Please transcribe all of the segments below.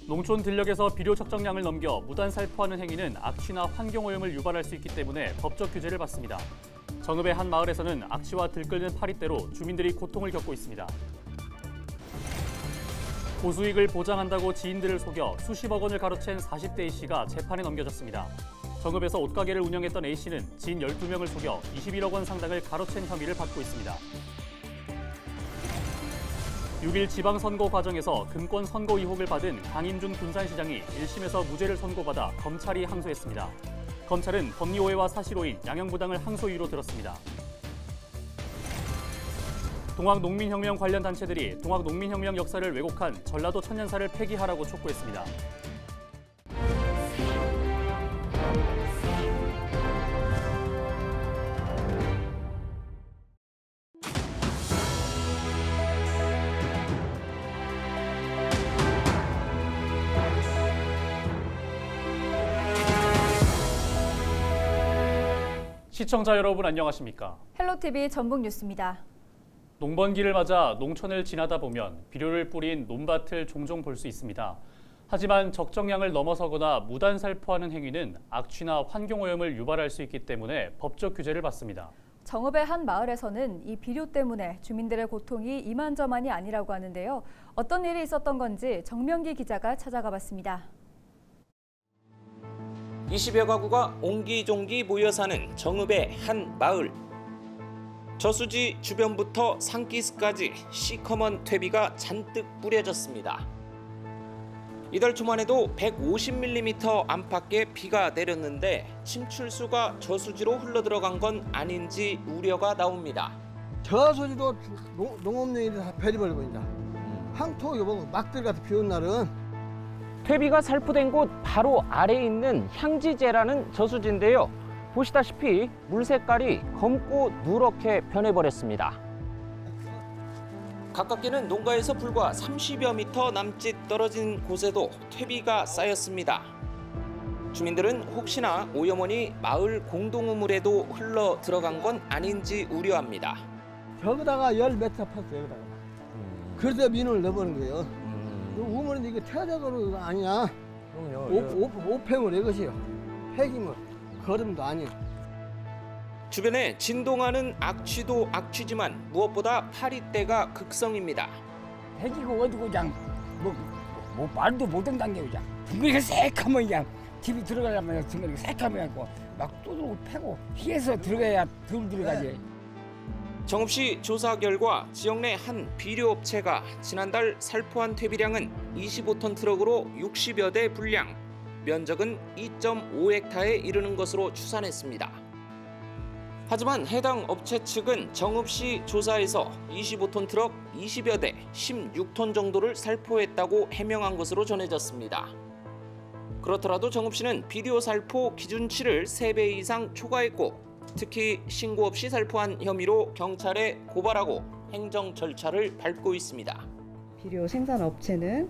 농촌 들녘에서 비료 적정량을 넘겨 무단 살포하는 행위는 악취나 환경오염을 유발할 수 있기 때문에 법적 규제를 받습니다. 정읍의 한 마을에서는 악취와 들끓는 파리떼로 주민들이 고통을 겪고 있습니다. 고수익을 보장한다고 지인들을 속여 수십억 원을 가로챈 40대 A씨가 재판에 넘겨졌습니다. 정읍에서 옷가게를 운영했던 A씨는 지인 12명을 속여 21억 원 상당을 가로챈 혐의를 받고 있습니다. 6일 지방선거 과정에서 금권 선거 의혹을 받은 강임준 군산시장이 1심에서 무죄를 선고받아 검찰이 항소했습니다. 검찰은 법리오해와 사실오인, 양형부당을 항소 이유로 들었습니다. 동학농민혁명 관련 단체들이 동학농민혁명 역사를 왜곡한 전라도 천년사를 폐기하라고 촉구했습니다. 시청자 여러분 안녕하십니까? 헬로티비 전북뉴스입니다. 농번기를 맞아 농촌을 지나다 보면 비료를 뿌린 논밭을 종종 볼 수 있습니다. 하지만 적정량을 넘어서거나 무단 살포하는 행위는 악취나 환경오염을 유발할 수 있기 때문에 법적 규제를 받습니다. 정읍의 한 마을에서는 이 비료 때문에 주민들의 고통이 이만저만이 아니라고 하는데요. 어떤 일이 있었던 건지 정명기 기자가 찾아가 봤습니다. 20여 가구가 옹기종기 모여 사는 정읍의 한 마을. 저수지 주변부터 산기슭까지 시커먼 퇴비가 잔뜩 뿌려졌습니다. 이달 초만 해도 150mm 안팎의 비가 내렸는데 침출수가 저수지로 흘러들어간 건 아닌지 우려가 나옵니다. 저수지도 농업용이 다 베리버리고 있다. 황토 여보 막 들어가서 비 온 날은 퇴비가 살포된 곳 바로 아래에 있는 향지제라는 저수지인데요. 보시다시피 물 색깔이 검고 누렇게 변해버렸습니다. 가깝게는 농가에서 불과 30여 미터 남짓 떨어진 곳에도 퇴비가 쌓였습니다. 주민들은 혹시나 오염원이 마을 공동우물에도 흘러 들어간 건 아닌지 우려합니다. 저기다가 10m 팠어요. 여기다가. 그래서 민원을 넣어보는 거예요. 우물인데 이게 퇴적으로 아니야. 오폐물 이것이요. 폐기물, 거름도 아니에요. 주변에 진동하는 악취도 악취지만 무엇보다 파리떼가 극성입니다. 해지고 어디고 그냥 뭐 말도 못한다는 게 그냥 둥근이가 새카면 그냥 집이 들어가려면 둥근이가 새카면 막 또들고 패고 피해서 들어가야 덜 들어가지. 정읍시 조사 결과 지역 내 한 비료업체가 지난달 살포한 퇴비량은 25톤 트럭으로 60여 대 분량, 면적은 2.5헥타에 이르는 것으로 추산했습니다. 하지만 해당 업체 측은 정읍시 조사에서 25톤 트럭 20여 대, 16톤 정도를 살포했다고 해명한 것으로 전해졌습니다. 그렇더라도 정읍시는 비료 살포 기준치를 3배 이상 초과했고 특히 신고 없이 살포한 혐의로 경찰에 고발하고 행정 절차를 밟고 있습니다. 비료 생산 업체는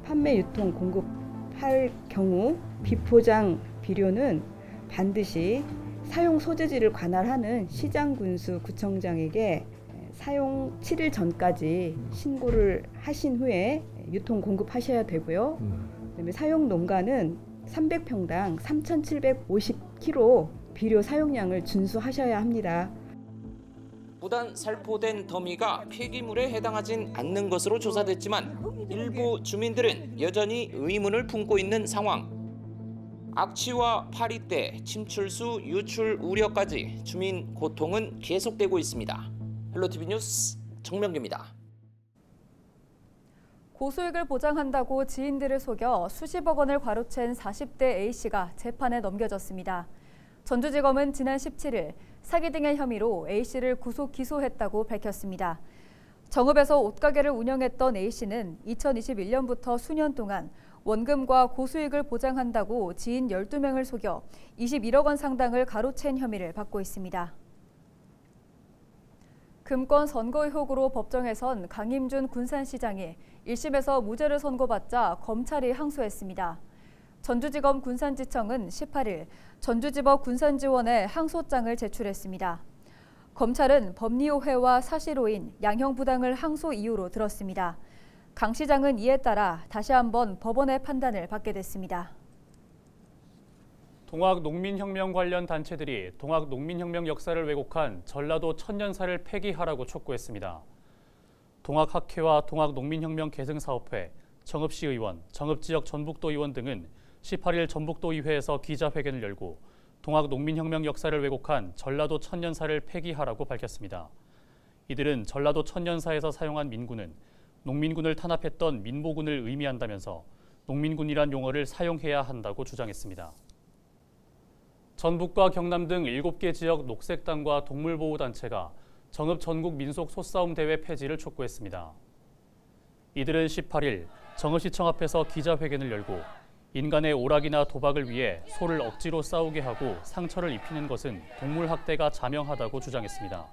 판매, 유통, 공급할 경우 비포장 비료는 반드시 사용 소재지를 관할하는 시장군수 구청장에게 사용 7일 전까지 신고를 하신 후에 유통 공급하셔야 되고요. 그다음에 사용 농가는 300평당 3,750kg 비료 사용량을 준수하셔야 합니다. 무단 살포된 더미가 폐기물에 해당하진 않는 것으로 조사됐지만 일부 주민들은 여전히 의문을 품고 있는 상황. 악취와 파리떼, 침출수 유출 우려까지 주민 고통은 계속되고 있습니다. 헬로티비 뉴스 정명기입니다. 고수익을 보장한다고 지인들을 속여 수십억 원을 과로챈 40대 A씨가 재판에 넘겨졌습니다. 전주지검은 지난 17일 사기 등의 혐의로 A씨를 구속 기소했다고 밝혔습니다. 정읍에서 옷가게를 운영했던 A씨는 2021년부터 수년 동안 원금과 고수익을 보장한다고 지인 12명을 속여 21억 원 상당을 가로챈 혐의를 받고 있습니다. 금권 선거 의혹으로 법정에선 강임준 군산시장이 1심에서 무죄를 선고받자 검찰이 항소했습니다. 전주지검 군산지청은 18일 전주지법 군산지원에 항소장을 제출했습니다. 검찰은 법리오해와 사실오인, 양형부당을 항소 이유로 들었습니다. 강 시장은 이에 따라 다시 한번 법원의 판단을 받게 됐습니다. 동학농민혁명 관련 단체들이 동학농민혁명 역사를 왜곡한 전라도 천년사를 폐기하라고 촉구했습니다. 동학학회와 동학농민혁명 계승사업회, 정읍시 의원, 정읍지역 전북도 의원 등은 18일 전북도의회에서 기자회견을 열고 동학농민혁명 역사를 왜곡한 전라도 천년사를 폐기하라고 밝혔습니다. 이들은 전라도 천년사에서 사용한 민군은 농민군을 탄압했던 민보군을 의미한다면서 농민군이란 용어를 사용해야 한다고 주장했습니다. 전북과 경남 등 7개 지역 녹색당과 동물보호단체가 정읍 전국 민속 소싸움 대회 폐지를 촉구했습니다. 이들은 18일 정읍시청 앞에서 기자회견을 열고 인간의 오락이나 도박을 위해 소를 억지로 싸우게 하고 상처를 입히는 것은 동물학대가 자명하다고 주장했습니다.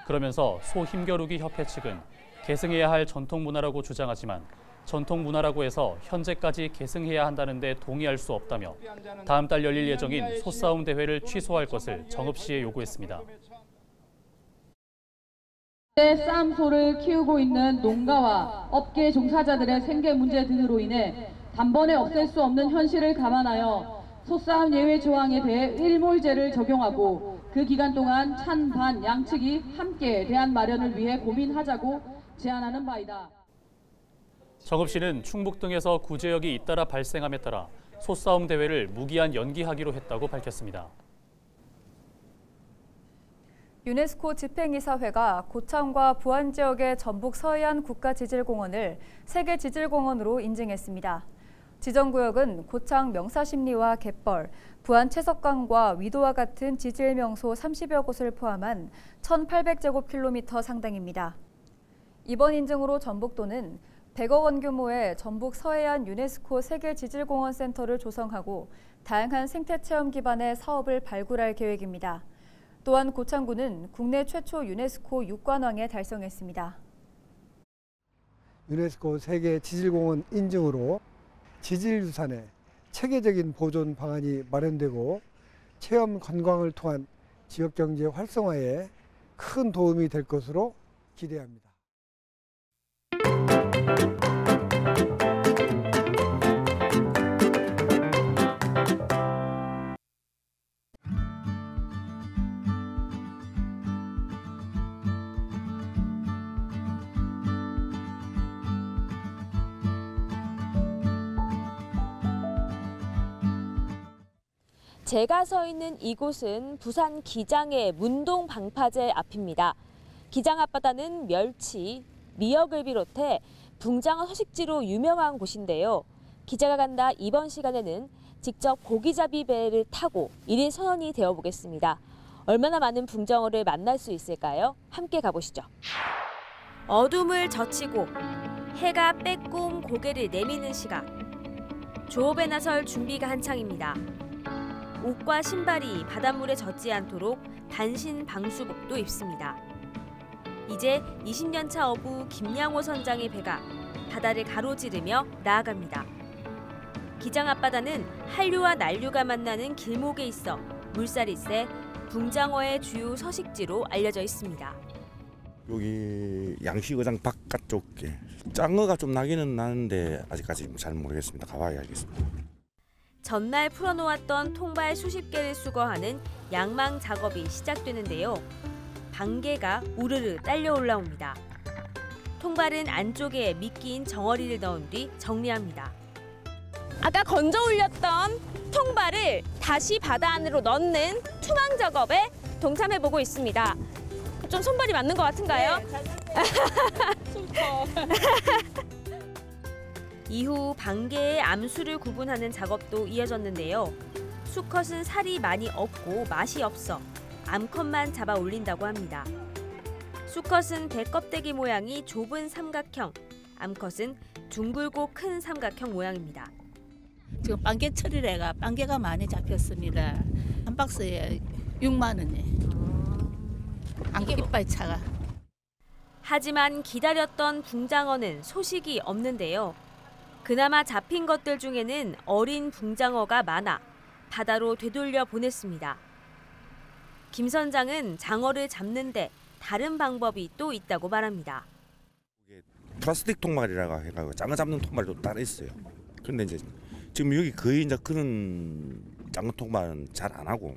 그러면서 소 힘겨루기 협회 측은 계승해야 할 전통문화라고 주장하지만 전통문화라고 해서 현재까지 계승해야 한다는 데 동의할 수 없다며 다음 달 열릴 예정인 소싸움 대회를 취소할 것을 정읍시에 요구했습니다. 싸움소를 키우고 있는 농가와 업계 종사자들의 생계 문제 등으로 인해 단번에 없앨 수 없는 현실을 감안하여 소싸움 예외 조항에 대해 일몰제를 적용하고 그 기간 동안 찬반 양측이 함께 대안 마련을 위해 고민하자고 제안하는 바이다. 정읍시는 충북 등에서 구제역이 잇따라 발생함에 따라 소싸움 대회를 무기한 연기하기로 했다고 밝혔습니다. 유네스코 집행이사회가 고창과 부안 지역의 전북 서해안 국가지질공원을 세계지질공원으로 인증했습니다. 지정구역은 고창 명사심리와 갯벌, 부안 채석강과 위도와 같은 지질명소 30여 곳을 포함한 1,800제곱킬로미터 상당입니다. 이번 인증으로 전북도는 100억 원 규모의 전북 서해안 유네스코 세계지질공원 센터를 조성하고 다양한 생태체험 기반의 사업을 발굴할 계획입니다. 또한 고창군은 국내 최초 유네스코 6관왕에 달성했습니다. 유네스코 세계지질공원 인증으로 지질유산의 체계적인 보존 방안이 마련되고 체험 관광을 통한 지역경제 활성화에 큰 도움이 될 것으로 기대합니다. 제가 서 있는 이곳은 부산 기장의 문동 방파제 앞입니다. 기장 앞바다는 멸치, 미역을 비롯해 붕장어 서식지로 유명한 곳인데요. 기자가 간다 이번 시간에는 직접 고기잡이 배를 타고 1인 선원이 되어보겠습니다. 얼마나 많은 붕장어를 만날 수 있을까요? 함께 가보시죠. 어둠을 젖히고 해가 빼꼼 고개를 내미는 시각. 조업에 나설 준비가 한창입니다. 옷과 신발이 바닷물에 젖지 않도록 단신 방수복도 입습니다. 이제 20년차 어부 김양호 선장의 배가 바다를 가로지르며 나아갑니다. 기장 앞바다는 한류와 난류가 만나는 길목에 있어 물살이 세 붕장어의 주요 서식지로 알려져 있습니다. 여기 양식어장 바깥쪽에 짱어가 좀 나기는 나는데 아직까지 잘 모르겠습니다. 가봐야 알겠습니다. 전날 풀어놓았던 통발 수십 개를 수거하는 양망 작업이 시작되는데요. 방개가 우르르 딸려 올라옵니다. 통발은 안쪽에 미끼인 정어리를 넣은 뒤 정리합니다. 아까 건져 올렸던 통발을 다시 바다 안으로 넣는 투망 작업에 동참해보고 있습니다. 좀 손발이 맞는 것 같은가요? 네, 이후 방개의 암수를 구분하는 작업도 이어졌는데요. 수컷은 살이 많이 없고 맛이 없어 암컷만 잡아 올린다고 합니다. 수컷은 대껍데기 모양이 좁은 삼각형, 암컷은 둥글고 큰 삼각형 모양입니다. 지금 빵개철이래가 빵개가 많이 잡혔습니다. 한 박스에 6만 원에 안개 이빨 차가. 하지만 기다렸던 붕장어는 소식이 없는데요. 그나마 잡힌 것들 중에는 어린 붕장어가 많아 바다로 되돌려 보냈습니다. 김 선장은 장어를 잡는데 다른 방법이 또 있다고 말합니다. 플라스틱 통발이라고 해가지고 장어 잡는 통발도 따로 있어요. 그런데 이제 지금 여기 거의 이제 그런 장어 통발은 잘 안 하고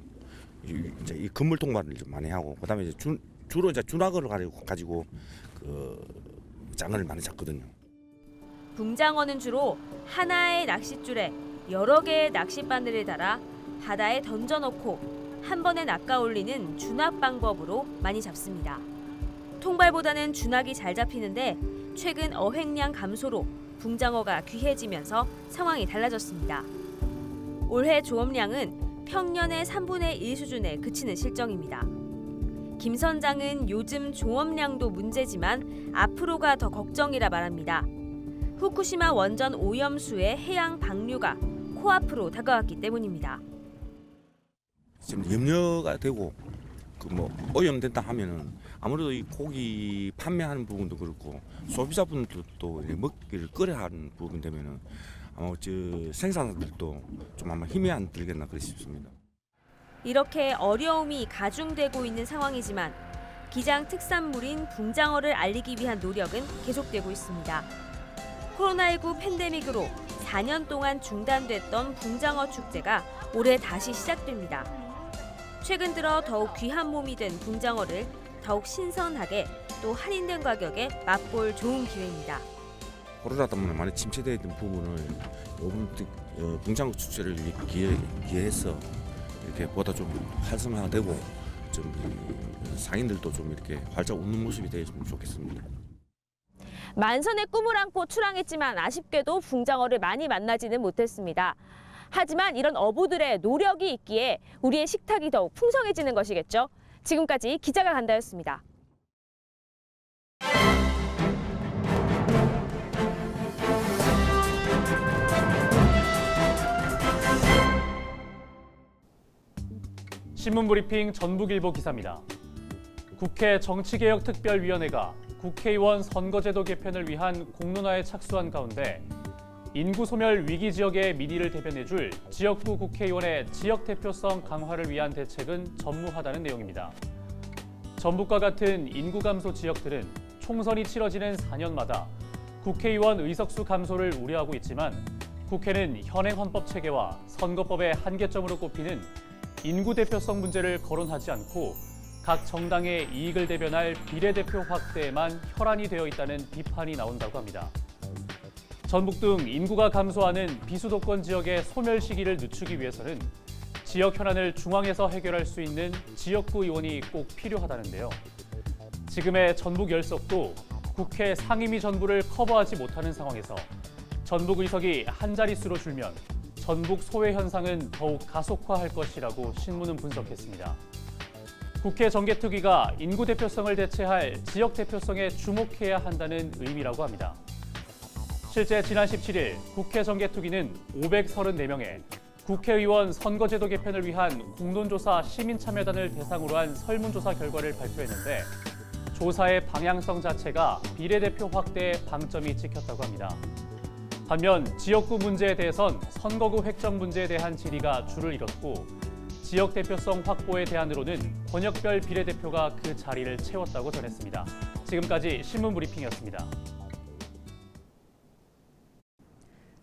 이제 이 그물 통발을 좀 많이 하고 그다음에 이제 주로 이제 준악어를 가지고 그 장어를 많이 잡거든요. 붕장어는 주로 하나의 낚싯줄에 여러 개의 낚싯바늘을 달아 바다에 던져놓고 한 번에 낚아 올리는 준악 방법으로 많이 잡습니다. 통발보다는 준악이 잘 잡히는데 최근 어획량 감소로 붕장어가 귀해지면서 상황이 달라졌습니다. 올해 조업량은 평년의 3분의 1 수준에 그치는 실정입니다. 김 선장은 요즘 조업량도 문제지만 앞으로가 더 걱정이라 말합니다. 후쿠시마 원전 오염수의 해양 방류가 코앞으로 다가왔기 때문입니다. 지금 염려가 되고 그 뭐 오염된다 하면은 아무래도 이 고기 판매하는 부분도 그렇고 소비자분들도 먹기를 꺼려 하는 부분 되면은 아마 저 생산자들도 좀 아마 힘이 안 들겠나 그렇 싶습니다. 이렇게 어려움이 가중되고 있는 상황이지만 기장 특산물인 붕장어를 알리기 위한 노력은 계속되고 있습니다. 코로나19 팬데믹으로 4년 동안 중단됐던 붕장어 축제가 올해 다시 시작됩니다. 최근 들어 더욱 귀한 몸이 된 붕장어를 더욱 신선하게 또 할인된 가격에 맛볼 좋은 기회입니다. 코로나 때문에 많이 침체되어 있던 부분을 이번 붕장어 축제를 기해서 이렇게 보다 좀 활성화되고 좀 상인들도 좀 이렇게 활짝 웃는 모습이 되었으면 좋겠습니다. 만선의 꿈을 안고 출항했지만 아쉽게도 붕장어를 많이 만나지는 못했습니다. 하지만 이런 어부들의 노력이 있기에 우리의 식탁이 더욱 풍성해지는 것이겠죠. 지금까지 기자가 간다였습니다. 신문브리핑 전북일보 기사입니다. 국회 정치개혁특별위원회가 국회의원 선거제도 개편을 위한 공론화에 착수한 가운데 인구 소멸 위기 지역의 민의를 대변해줄 지역구 국회의원의 지역 대표성 강화를 위한 대책은 전무하다는 내용입니다. 전북과 같은 인구 감소 지역들은 총선이 치러지는 4년마다 국회의원 의석수 감소를 우려하고 있지만 국회는 현행 헌법 체계와 선거법의 한계점으로 꼽히는 인구 대표성 문제를 거론하지 않고 각 정당의 이익을 대변할 비례대표 확대에만 혈안이 되어 있다는 비판이 나온다고 합니다. 전북 등 인구가 감소하는 비수도권 지역의 소멸 시기를 늦추기 위해서는 지역 현안을 중앙에서 해결할 수 있는 지역구 의원이 꼭 필요하다는데요. 지금의 전북 열석도 국회 상임위 전부를 커버하지 못하는 상황에서 전북 의석이 한 자릿수로 줄면 전북 소외 현상은 더욱 가속화할 것이라고 신문은 분석했습니다. 국회 정개특위가 인구 대표성을 대체할 지역 대표성에 주목해야 한다는 의미라고 합니다. 실제 지난 17일 국회 정개특위는 534명의 국회의원 선거제도 개편을 위한 공론조사 시민참여단을 대상으로 한 설문조사 결과를 발표했는데 조사의 방향성 자체가 비례대표 확대에 방점이 찍혔다고 합니다. 반면 지역구 문제에 대해선 선거구 획정 문제에 대한 질의가 줄을 잃었고 지역 대표성 확보에 대안으로는 권역별 비례대표가 그 자리를 채웠다고 전했습니다. 지금까지 신문브리핑이었습니다.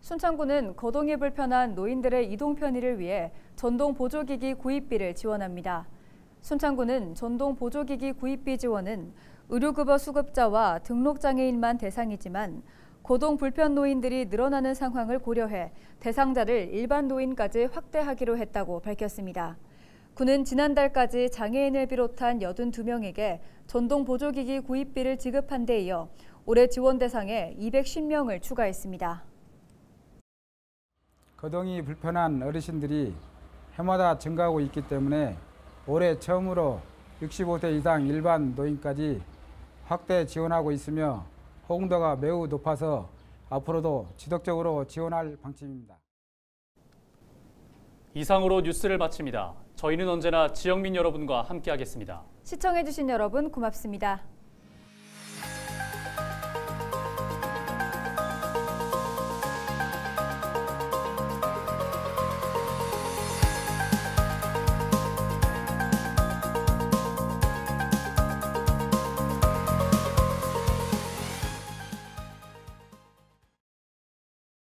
순창구는 거동이 불편한 노인들의 이동 편의를 위해 전동 보조기기 구입비를 지원합니다. 순창구는 전동 보조기기 구입비 지원은 의료급여 수급자와 등록장애인만 대상이지만 거동 불편 노인들이 늘어나는 상황을 고려해 대상자를 일반 노인까지 확대하기로 했다고 밝혔습니다. 구는 지난달까지 장애인을 비롯한 82명에게 전동 보조기기 구입비를 지급한 데 이어 올해 지원 대상에 210명을 추가했습니다. 거동이 불편한 어르신들이 해마다 증가하고 있기 때문에 올해 처음으로 65세 이상 일반 노인까지 확대 지원하고 있으며 호응도가 매우 높아서 앞으로도 지속적으로 지원할 방침입니다. 이상으로 뉴스를 마칩니다. 저희는 언제나 지역민 여러분과 함께하겠습니다. 시청해주신 여러분 고맙습니다.